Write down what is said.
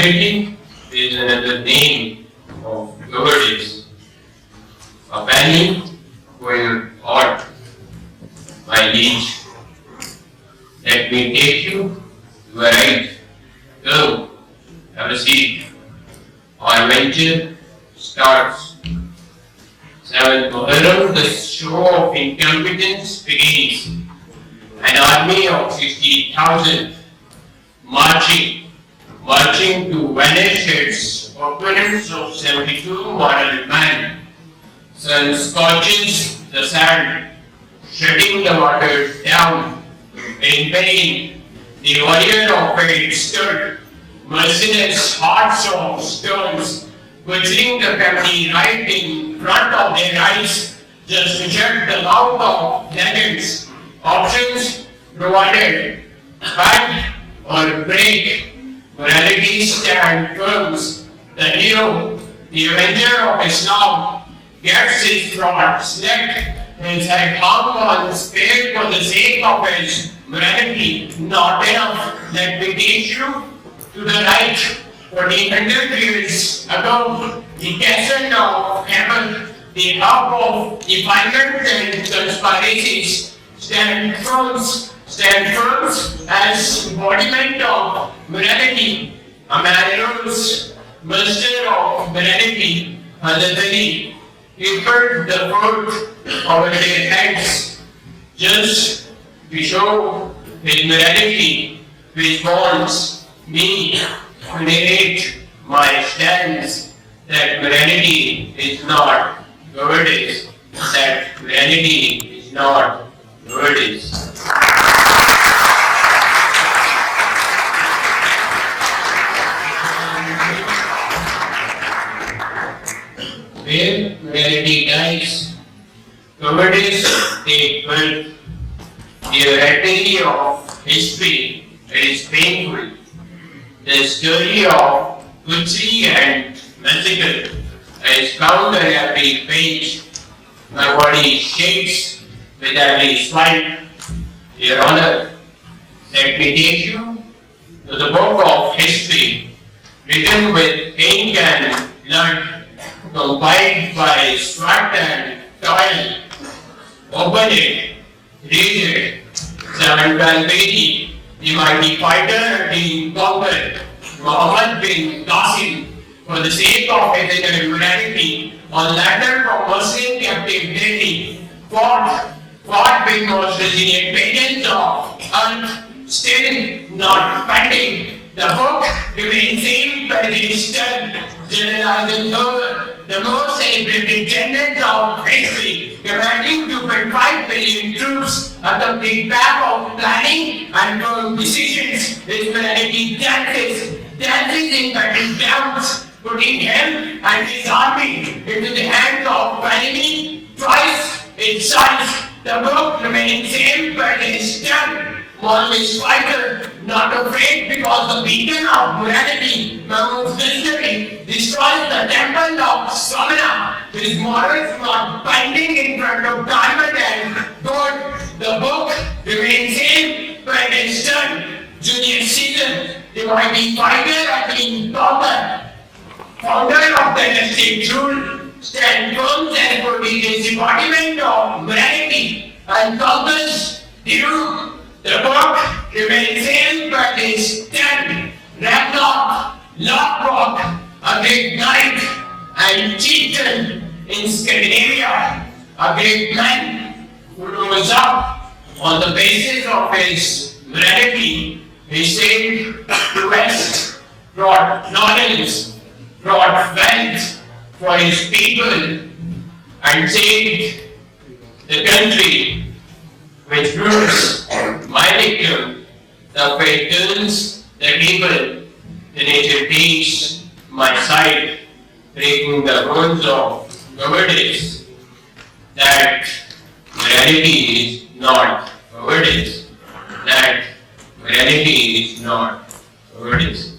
Morality is another name of cowardice. A penny going ought, my liege. Let me take you to a right. Go, have a seat. Our venture starts. 7th Muharram, the show of incompetence begins. An army of 60,000 marching to vanish its opponents of 72 moral man. Sun scorches the sand, shutting the waters down. In pain, the warrior of fate stood, merciless hearts of stones, butchering the family right in front of their eyes, just to shut the mouth of legends. Options provided, fight or break. Morality stand firm. The hero, the avenger of Islam, gets his throat slit, his head hung on the spear for the sake of his morality. Not enough. Let me take you to the right. 1400 years ago, the castle of heaven, the hub of defilements and conspiracies, stand firm as embodiment of morality. A man arose, master of morality, Hazrat he put the foot over their heads, just to show his morality, which wants me to narrate my stance that morality is not cowardice, that morality is not cowardice. Where morality dies, cowardice takes birth. The oratory of history is painful. The story of butchery and massacre is found on every page. My body shakes with every swipe. Your Honor, let me take you to the book of history, written with ink and blood, compiled by sweat and toil. Open it, read it. 712 the mighty fighter had been conquered. Muhammad bin Qasim, for the sake of his inner morality, on letter from Muslim captive Delhi, fought with most resilient pagans of earth, still not fighting. The book remains same by the Eastern generalizing over the most celebrated generals of history, commanding 2.5 billion troops, a complete map of planning and firm decisions. His morality dances in battlegrounds, putting him and his army into the hands of enemy twice its size. The book remains same but is done. Always fighter, not afraid because the beacon of morality, Mahmud's history, destroys the temple of Samana. His morals not binding in front of diamond and gold. The book remains same but is done. Junior Caesar, the mighty fighter had been conquered. Founder of dynastic rule, stand firm and for his embodiment of morality and conquers the rule. The book remains same but is dead. Ragnar Lothbrok, a great knight and chieftain in Scandinavia, a great man who rose up on the basis of his morality. He sailed to west, brought knowledge, brought wealth for his people, and saved the country which rules my dictum. The fate turns the table, the nature takes my side, breaking the bones of cowardice. That morality is not cowardice. That morality is not cowardice.